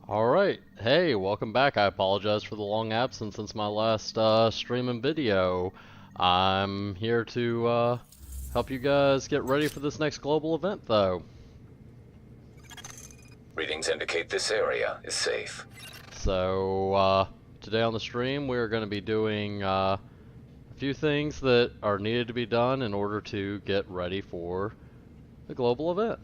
Alright, hey, welcome back. I apologize for the long absence since my last stream and video. I'm here to help you guys get ready for this next global event, though. Readings indicate this area is safe. So, today on the stream, we're going to be doing a few things that are needed to be done in order to get ready for the global event.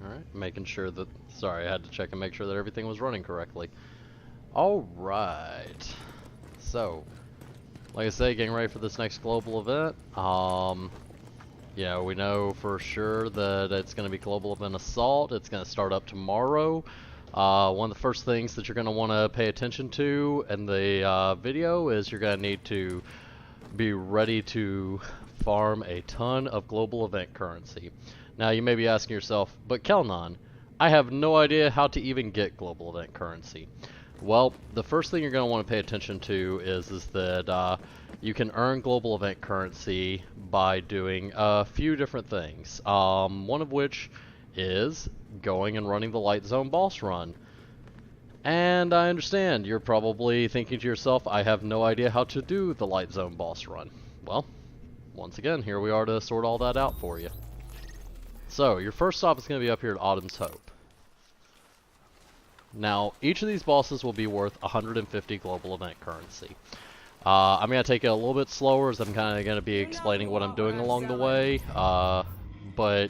Alright, making sure that, sorry, I had to check and make sure that everything was running correctly. Alright, so, like I say, getting ready for this next global event. Yeah, we know for sure that it's going to be Global Event Assault. It's going to start up tomorrow. One of the first things that you're going to want to pay attention to in the video is you're going to need to be ready to farm a ton of global event currency. Now you may be asking yourself, but Kelnon, I have no idea how to even get global event currency. Well, the first thing you're going to want to pay attention to is that you can earn global event currency by doing a few different things. One of which is going and running the Light Zone boss run. And I understand, you're probably thinking to yourself, I have no idea how to do the Light Zone boss run. Well, once again, here we are to sort all that out for you. So, your first stop is going to be up here at Autumn's Hope. Now, each of these bosses will be worth 150 global event currency. I'm going to take it a little bit slower as I'm kind of going to be explaining what I'm doing along the way, but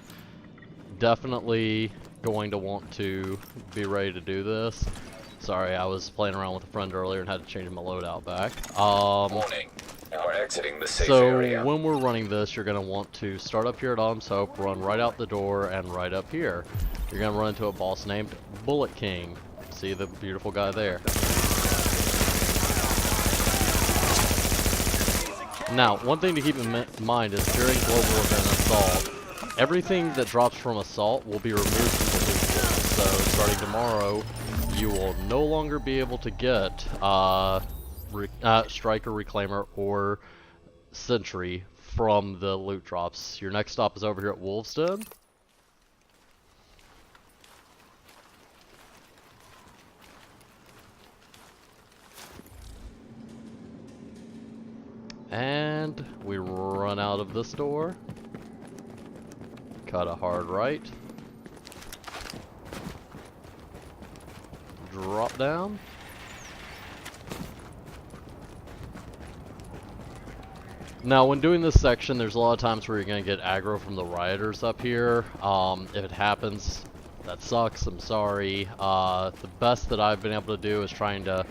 definitely going to want to be ready to do this. Sorry, I was playing around with a friend earlier and had to change my loadout back. Warning. Now we're exiting the safe area. So, when we're running this, you're going to want to start up here at Autumn's Hope, run right out the door, and right up here. You're going to run into a boss named Bullet King. See the beautiful guy there. Now, one thing to keep in mind is during Global Event Assault, everything that drops from Assault will be removed from the loot pool. So, starting tomorrow, you will no longer be able to get Striker, Reclaimer, or Sentry from the loot drops. Your next stop is over here at Wolves Den. And we run out of this door. Cut a hard right. Drop down. Now, when doing this section, there's a lot of times where you're going to get aggro from the rioters up here. If it happens, that sucks. I'm sorry. The best that I've been able to do is trying to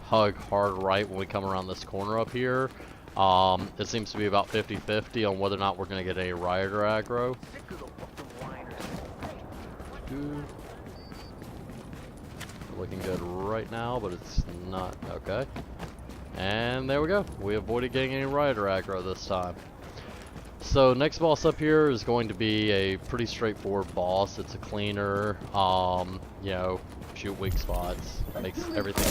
hug hard right when we come around this corner up here. It seems to be about 50-50 on whether or not we're going to get any rioter aggro. Looking good right now, but it's not. Okay. And there we go. We avoided getting any rioter aggro this time. So next boss up here is going to be a pretty straightforward boss. It's a cleaner, you know, shoot weak spots, makes everything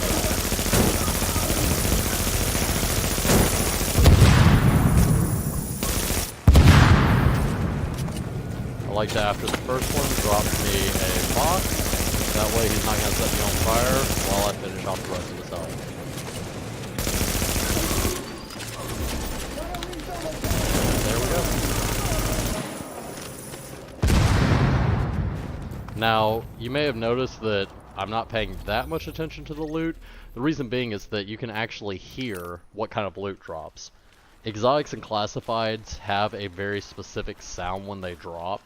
I like to, after the first one, drop me a box. That way he's not going to set me on fire while I finish off the rest of his health. Now, you may have noticed that I'm not paying that much attention to the loot. The reason being is that you can actually hear what kind of loot drops. Exotics and classifieds have a very specific sound when they drop,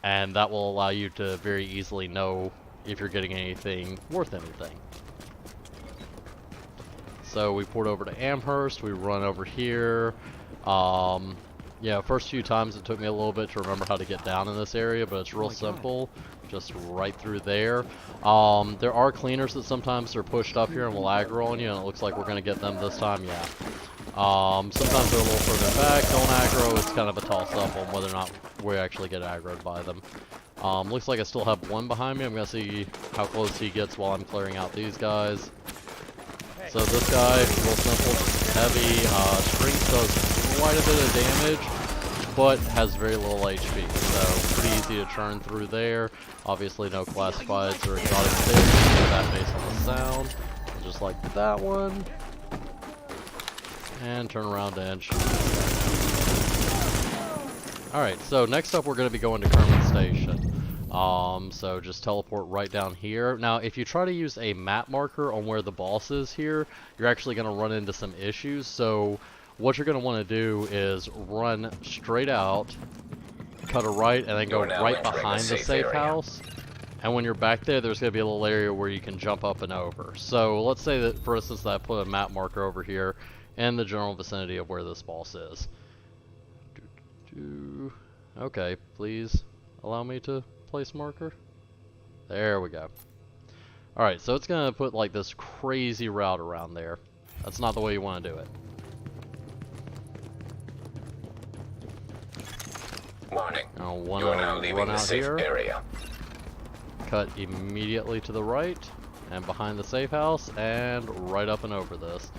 and that will allow you to very easily know if you're getting anything worth anything. So we port over to Amherst, we run over here. Yeah, first few times it took me a little bit to remember how to get down in this area, but it's real simple. Just right through there. There are cleaners that sometimes are pushed up here and will aggro on you, and it looks like we're going to get them this time, yeah. Sometimes they're a little further back, don't aggro. It's kind of a toss-up on whether or not we actually get aggroed by them. Looks like I still have one behind me. I'm going to see how close he gets while I'm clearing out these guys. So this guy, real simple, heavy, strength does quite a bit of damage, but has very little HP, so pretty easy to churn through there. Obviously no classifieds or exotic things, so that based on the sound, just like that one. And turn around and shoot. Alright, so next up we're going to be going to Kermit Station. So just teleport right down here. Now, if you try to use a map marker on where the boss is here, you're actually going to run into some issues. So what you're going to want to do is run straight out, cut a right, and then go right behind the safe house. And when you're back there, there's going to be a little area where you can jump up and over. So let's say that, for instance, that I put a map marker over here in the general vicinity of where this boss is. Okay, please allow me to place marker. There we go. Alright, so it's gonna put like this crazy route around there. That's not the way you want to do it. Warning. I want You are now to leaving run the out safe here. area. Cut immediately to the right and behind the safe house and right up and over this.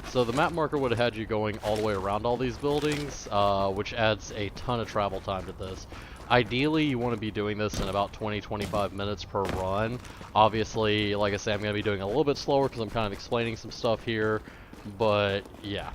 So the map marker would have had you going all the way around all these buildings, which adds a ton of travel time to this. Ideally, you want to be doing this in about 20-25 minutes per run. Obviously, like I said, I'm going to be doing it a little bit slower because I'm kind of explaining some stuff here, but yeah.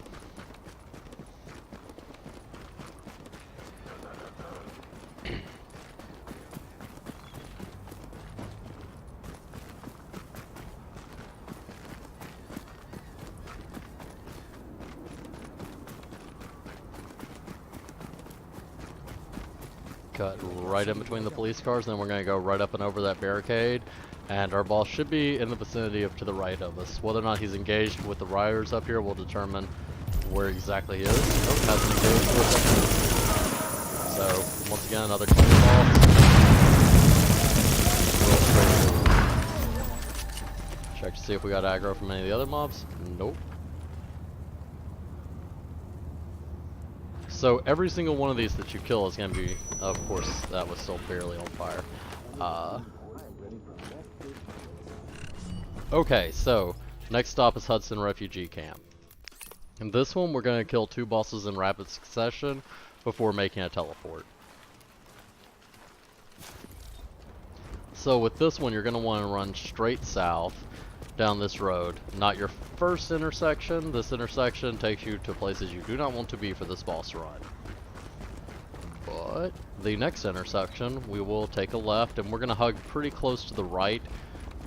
Cut right in between the police cars, and then we're going to go right up and over that barricade, and our boss should be in the vicinity of to the right of us. Whether or not he's engaged with the rioters up here will determine where exactly he is. Nope, hasn't engaged with them. So, once again, another clean boss. Real straightforward. Check to see if we got aggro from any of the other mobs. Nope. So every single one of these that you kill is going to be, of course, that was still barely on fire. Okay, so next stop is Hudson Refugee Camp. In this one, we're going to kill 2 bosses in rapid succession before making a teleport. So with this one, you're going to want to run straight south down this road. Not your first intersection. This intersection takes you to places you do not want to be for this boss run. But the next intersection, we will take a left, and we're going to hug pretty close to the right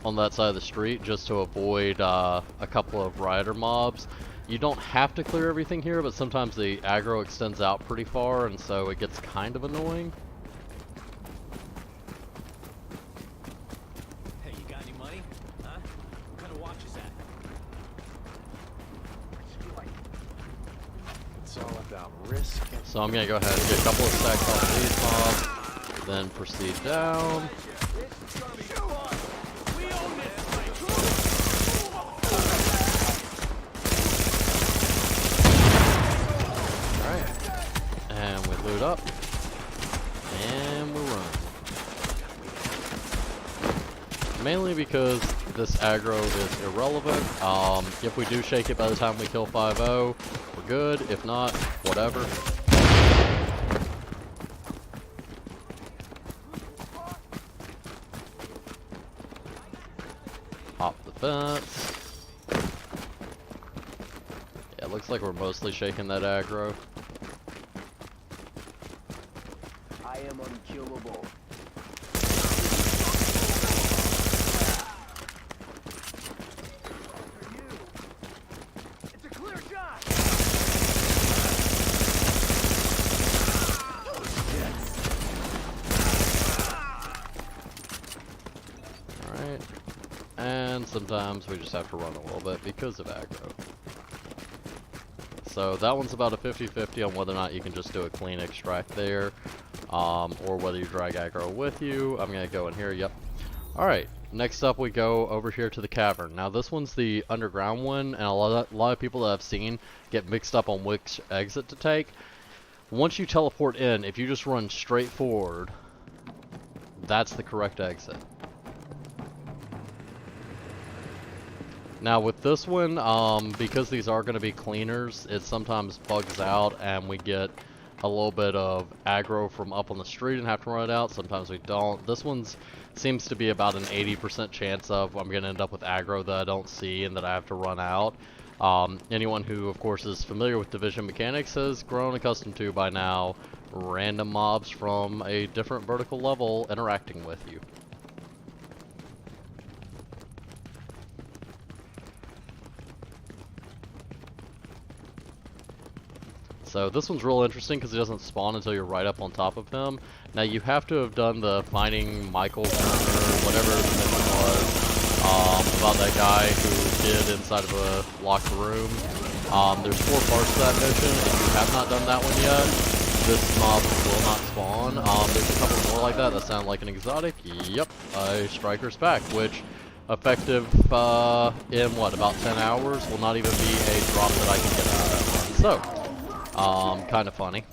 on that side of the street just to avoid a couple of rioter mobs. You don't have to clear everything here, but sometimes the aggro extends out pretty far, and so it gets kind of annoying. So I'm going to go ahead and get a couple of stacks off these mobs, then proceed down. Alright, and we loot up, and we run. Mainly because this aggro is irrelevant. If we do shake it by the time we kill 5-0, we're good. If not, whatever. Hop the fence. Yeah, it looks like we're mostly shaking that aggro. I am unkillable. It's a clear shot. Alright. And sometimes we just have to run a little bit because of aggro. So that one's about a 50-50 on whether or not you can just do a clean extract there, or whether you drag aggro with you. I'm going to go in here, yep. Alright, next up we go over here to the cavern. Now this one's the underground one, and a lot of people that I've seen get mixed up on which exit to take. Once you teleport in, if you just run straight forward, that's the correct exit. Now with this one, because these are going to be cleaners, it sometimes bugs out and we get a little bit of aggro from up on the street and have to run it out. Sometimes we don't. This one's seems to be about an 80% chance of I'm going to end up with aggro that I don't see and that I have to run out. Anyone who, of course, is familiar with Division mechanics has grown accustomed to by now random mobs from a different vertical level interacting with you. So this one's real interesting because it doesn't spawn until you're right up on top of him. Now you have to have done the finding Michael Turner, whatever the mission was, about that guy who hid inside of a locked room. There's 4 parts to that mission. If you have not done that one yet, this mob will not spawn. There's a couple more like that sound like an exotic. Yep, a Striker's Pack, which effective in what, about 10 hours will not even be a drop that I can get out of that one. So, kind of funny.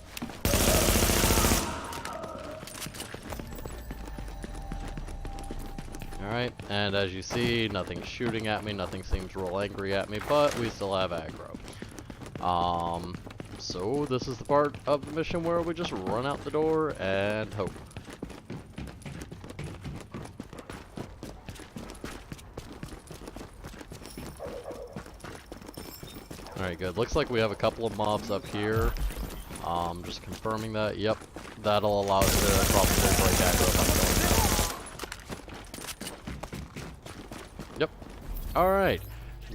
Alright, and as you see, nothing's shooting at me, nothing seems real angry at me, but we still have aggro. So this is the part of the mission where we just run out the door and hope. Alright, good. Looks like we have a couple of mobs up here. Just confirming that. Yep, that'll allow us to probably break aggro if I'm going now. Yep. Alright,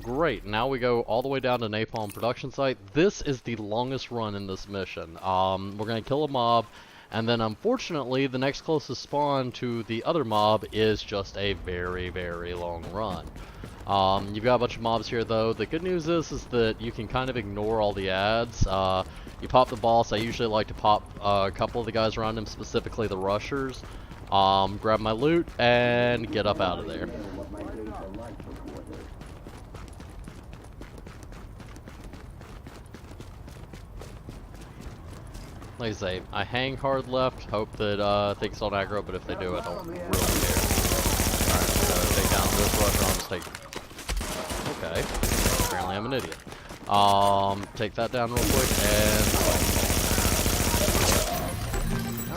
great. Now we go all the way down to Napalm production site. This is the longest run in this mission. We're going to kill a mob, and then unfortunately the next closest spawn to the other mob is just a very, very long run. You've got a bunch of mobs here though. The good news is that you can kind of ignore all the ads. You pop the boss. I usually like to pop a couple of the guys around him, specifically the rushers. Grab my loot and get up out of there. Like I say, I hang hard left, hope that things don't aggro, but if they do, I don't really care. Alright, so take down this rusher on mistake. Okay, apparently I'm an idiot. Take that down real quick and...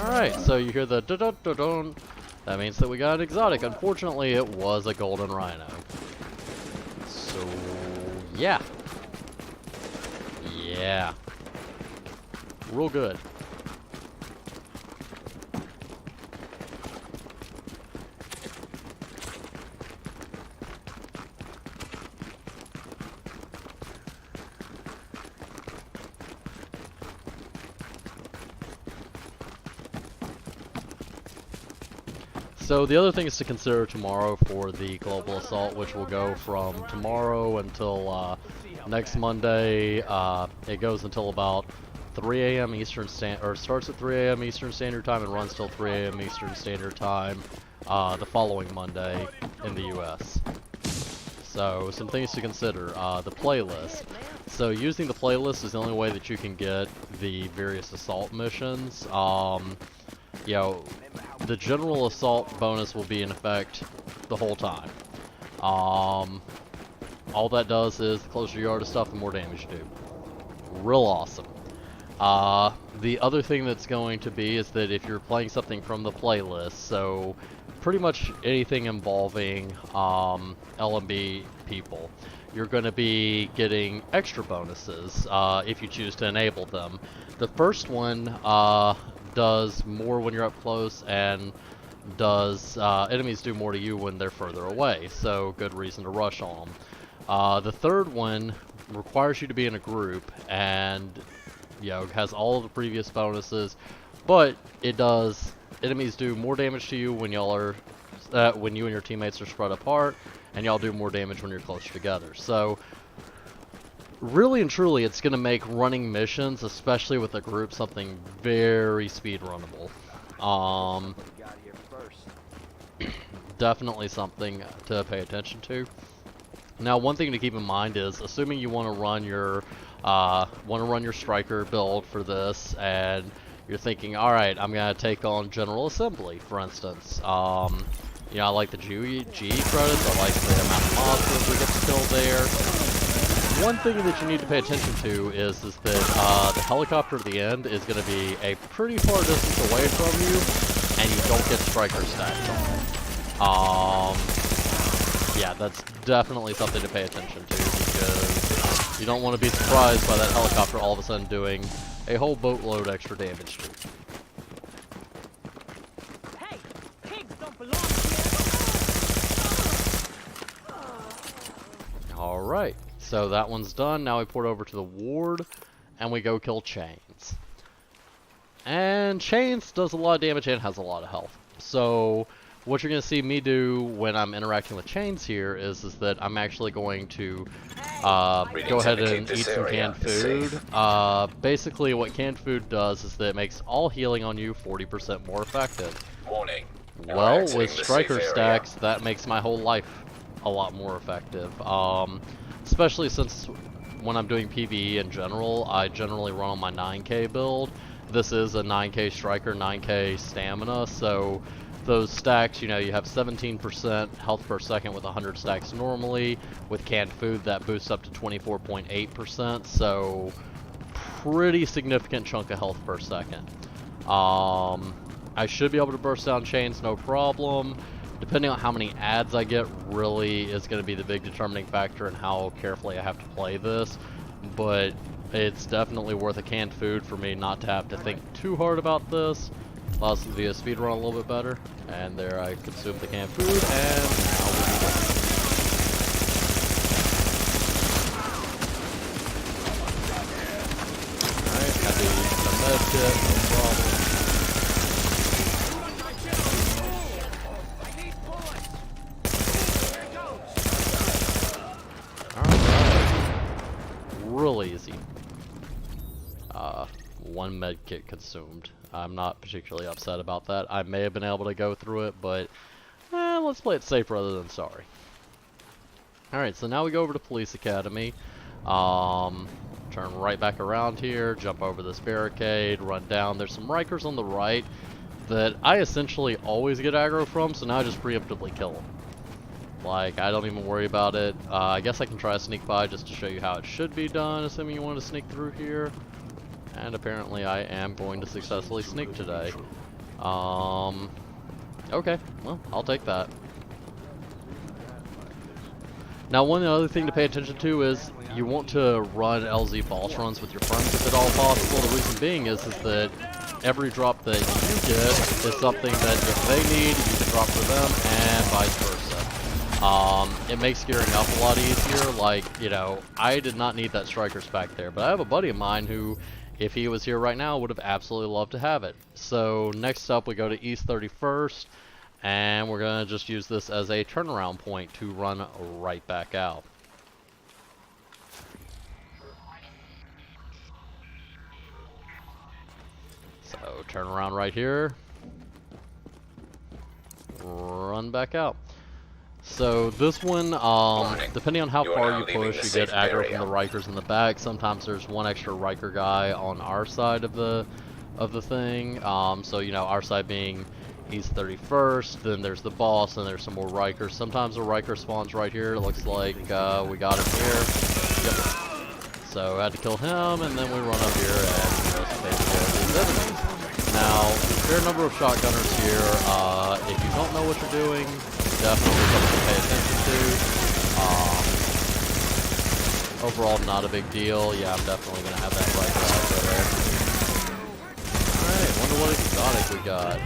Alright, so you hear the da-da-da-dun. That means that we got an exotic. Unfortunately, it was a golden rhino. So, yeah. Yeah. Real good. So the other things to consider tomorrow for the global assault, which will go from tomorrow until next Monday. It goes until about 3 a.m. Eastern Standard, or starts at 3 a.m. Eastern Standard Time and runs till 3 a.m. Eastern Standard Time the following Monday in the U.S. So some things to consider. The playlist. So using the playlist is the only way that you can get the various assault missions. You know, the general assault bonus will be in effect the whole time. All that does is the closer you are to stuff, the more damage you do. Real awesome. The other thing that's going to be is that if you're playing something from the playlist, so pretty much anything involving LMB people, you're going to be getting extra bonuses if you choose to enable them. The first one does more when you're up close and does enemies do more to you when they're further away, so good reason to rush on them. The third one requires you to be in a group and, you know, has all of the previous bonuses, but it does enemies do more damage to you when y'all are when you and your teammates are spread apart, and y'all do more damage when you're closer together. So really and truly, it's going to make running missions, especially with a group, something very speedrunnable. Definitely something to pay attention to. Now, one thing to keep in mind is, assuming you want to run your striker build for this, and you're thinking, all right, I'm going to take on General Assembly, for instance. You know, I like the GE credits, I like the amount of monsters we get to kill there. One thing that you need to pay attention to is that the helicopter at the end is going to be a pretty far distance away from you, and you don't get striker stacks on it. Yeah, that's definitely something to pay attention to, because you don't want to be surprised by that helicopter all of a sudden doing a whole boatload extra damage to you. Hey, pigs don't belong here. Alright, so that one's done. Now we port over to the ward, and we go kill Chains. And Chains does a lot of damage and has a lot of health. So what you're going to see me do when I'm interacting with Chains here is that I'm actually going to go ahead and eat some canned food. Basically what canned food does is that it makes all healing on you 40% more effective. Warning. Well, with striker stacks, that makes my whole life a lot more effective. Especially since when I'm doing PvE in general, I generally run on my 9k build. This is a 9k striker, 9k stamina, so those stacks, you know, you have 17% health per second with 100 stacks normally. With canned food, that boosts up to 24.8%, so pretty significant chunk of health per second. I should be able to burst down Chains no problem. Depending on how many ads I get really is going to be the big determining factor in how carefully I have to play this, but it's definitely worth a canned food for me not to have to think too hard about this. Allows me to speedrun a little bit better, and there I consumed the canned food, and now we'll be done. Alright, had to use the med kit, no problem. Real easy. One med kit consumed. I'm not particularly upset about that. I may have been able to go through it, but let's play it safe rather than sorry. Alright, so now we go over to Police Academy. Turn right back around here, jump over this barricade, run down. There's some Rikers on the right that I essentially always get aggro from, so now I just preemptively kill them. Like, I don't even worry about it. I guess I can try a sneak by just to show you how it should be done, assuming you want to sneak through here. And apparently I am going to successfully sneak today. Okay, well, I'll take that. Now, one other thing to pay attention to is you want to run LZ boss runs with your friends if at all possible. The reason being is that every drop that you get is something that if they need, you can drop for them, and vice versa. It makes gearing up a lot easier. Like, you know, I did not need that Striker's back there, but I have a buddy of mine who, if he was here right now, would have absolutely loved to have it. So next up we go to East 31st, and we're going to just use this as a turnaround point to run right back out. So turn around right here, run back out. So this one, depending on how far you push, you get aggro from the Rikers in the back. Sometimes there's one extra Riker guy on our side of the thing. So you know, our side being East 31st, then there's the boss, and there's some more Rikers. Sometimes a Riker spawns right here. It looks like we got him here. Yep. So I had to kill him, and then we run up here and just take care of these enemies. Now, there are a number of shotgunners here. If you don't know what you're doing, definitely something to pay attention to. Overall, not a big deal. Yeah, I'm definitely going to have that Riker out there. Alright, wonder what exotic we got.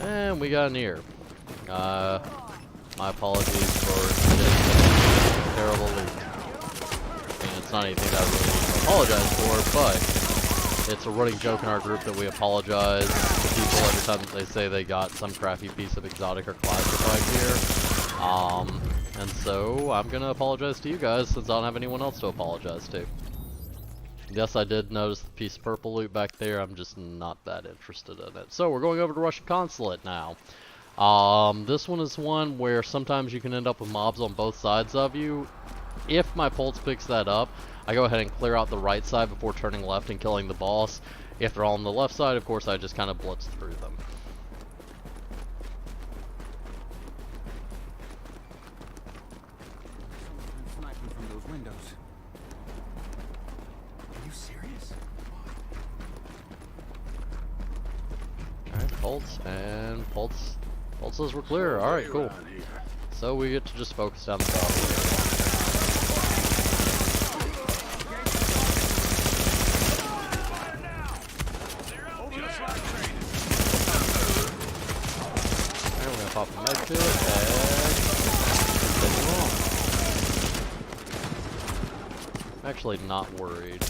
And we got an ear. My apologies for this terrible leak. I mean, it's not anything that I really need to apologize for, but it's a running joke in our group that we apologize to people every time they say they got some crappy piece of exotic or classified gear. And so I'm gonna apologize to you guys since I don't have anyone else to apologize to. Yes, I did notice the piece of purple loot back there. I'm just not that interested in it. So we're going over to Russian Consulate now. This one is one where sometimes you can end up with mobs on both sides of you. If my pulse picks that up, I go ahead and clear out the right side before turning left and killing the boss. If they're all on the left side, of course, I just kind of blitz through them. Pulse, and Pulse says we're clear. Alright, cool. So we get to just focus down the top. Pop a med kit and continue on. I'm actually not worried.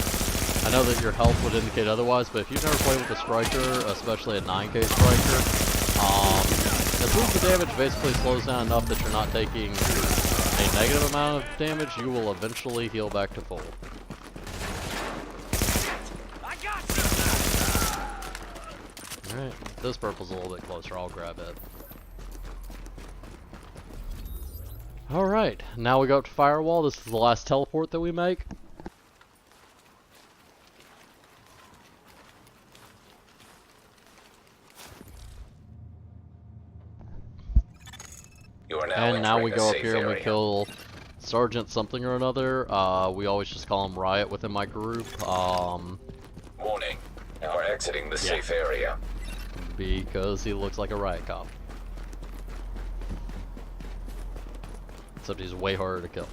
I know that your health would indicate otherwise, but if you've never played with a striker, especially a 9k striker, as soon as the damage basically slows down enough that you're not taking a negative amount of damage, you will eventually heal back to full. Alright, this purple's a little bit closer, I'll grab it. Alright, now we go up to Firewall. This is the last teleport that we make. You are and now we go up here area. and we kill Sergeant something or another. We always just call him Riot within my group. Warning, you are exiting the safe area. Because he looks like a riot cop. Except he's way harder to kill.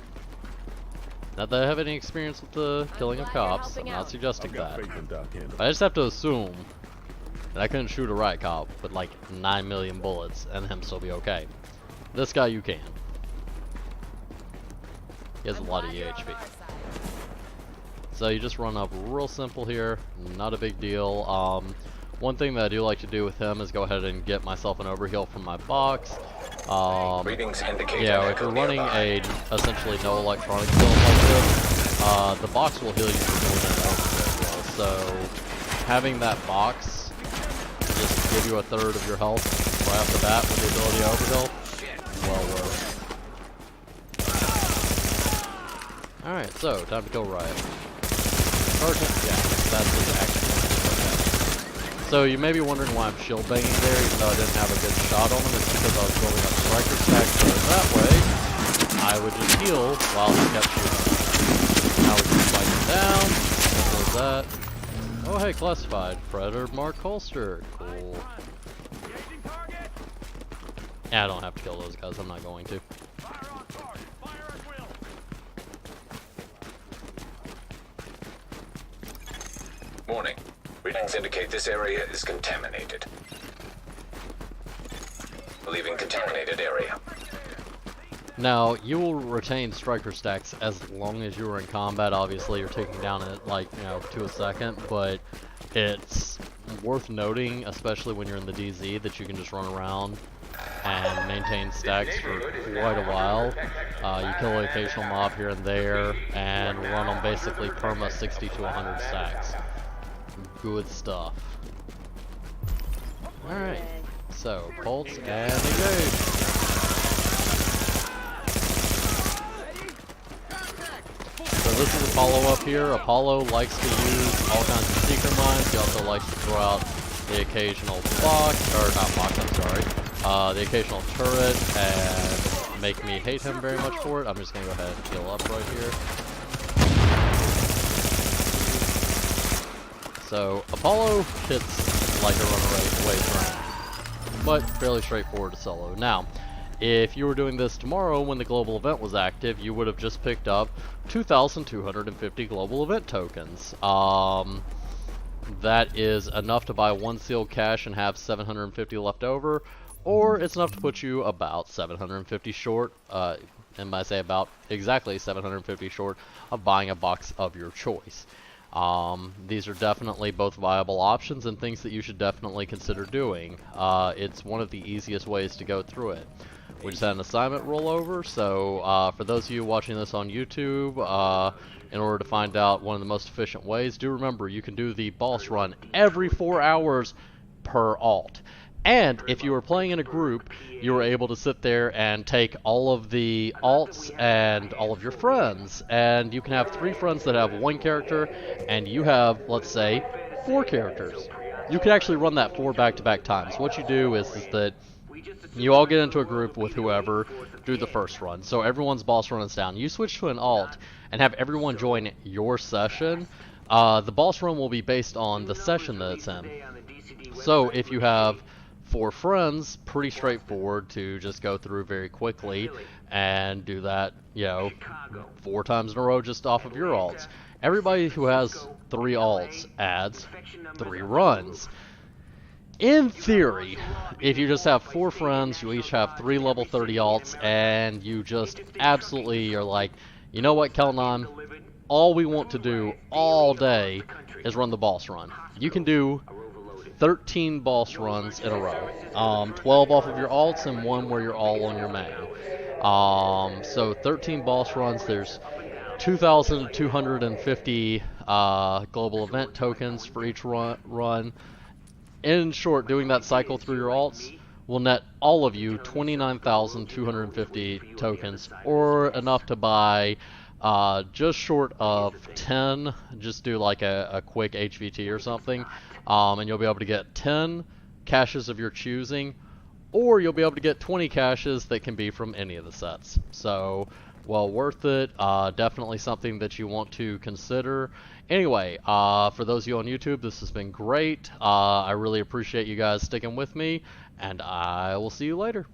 Not that I have any experience with the killing of cops, I'm not suggesting that. I just have to assume that I couldn't shoot a riot cop with like 9 million bullets and him still be okay. This guy you can. He has a lot of EHP. So you just run up real simple here, not a big deal. One thing that I do like to do with him is go ahead and get myself an overheal from my box. Readings indicate Yeah, if you're running a essentially no electronic build like this, the box will heal you for more than an overheal. So having that box just give you a third of your health right off the bat with the ability to overheal, well worth. Alright, so time to kill Riot. Sergeant, yeah, that's his action. So you may be wondering why I'm shield banging there, even though I didn't have a good shot on him. It's because I was building up striker stacks, so that way I would just heal while he kept shooting. Now we can fight him down. What was that? Oh hey, classified. Predator Mark holster. Cool. Yeah, I don't have to kill those guys, I'm not going to. Warning. Readings indicate this area is contaminated. Leaving contaminated area. Now, you will retain striker stacks as long as you are in combat. Obviously, you're taking down at like, to a second, but it's worth noting, especially when you're in the DZ, that you can just run around and maintain stacks for quite a while. You kill an occasional mob here and there, and run on basically perma 60 to 100 stacks. Good stuff. Alright, so pulse and engage. So this is Apollo up here. Apollo likes to use all kinds of seeker mines. He also likes to throw out the occasional box, or not box, I'm sorry, the occasional turret, and make me hate him very much for it. I'm just gonna go ahead and heal up right here. So Apollo hits like a runaway train, but fairly straightforward to solo. Now, if you were doing this tomorrow when the global event was active, you would have just picked up 2,250 global event tokens. That is enough to buy one sealed cache and have 750 left over, or it's enough to put you about 750 short, and I say about exactly 750 short of buying a box of your choice. These are definitely both viable options and things that you should definitely consider doing. It's one of the easiest ways to go through it. We just had an assignment rollover, so for those of you watching this on YouTube, in order to find out one of the most efficient ways, do remember you can do the boss run every 4 hours per alt. And if you were playing in a group, you were able to sit there and take all of the alts and all of your friends, and you can have 3 friends that have 1 character, and you have, let's say, 4 characters. You can actually run that 4 back-to-back times. What you do is that you all get into a group with whoever, do the first run. So everyone's boss run is down. You switch to an alt and have everyone join your session. The boss run will be based on the session that it's in. So if you have 4 friends, pretty straightforward to just go through very quickly and do that, you know, 4 times in a row just off of your alts. Everybody who has 3 alts adds 3 runs. In theory, if you just have 4 friends, you each have 3 level 30 alts, and you just absolutely are like, you know what, Kelnon, all we want to do all day is run the boss run. You can do 13 boss runs in a row. 12 off of your alts and 1 where you're all on your main. So 13 boss runs, there's 2,250 global event tokens for each run. In short, doing that cycle through your alts will net all of you 29,250 tokens, or enough to buy just short of 10, just do like a quick HVT or something, and you'll be able to get 10 caches of your choosing, or you'll be able to get 20 caches that can be from any of the sets. So, well worth it. Definitely something that you want to consider. Anyway, for those of you on YouTube, this has been great. I really appreciate you guys sticking with me, and I will see you later.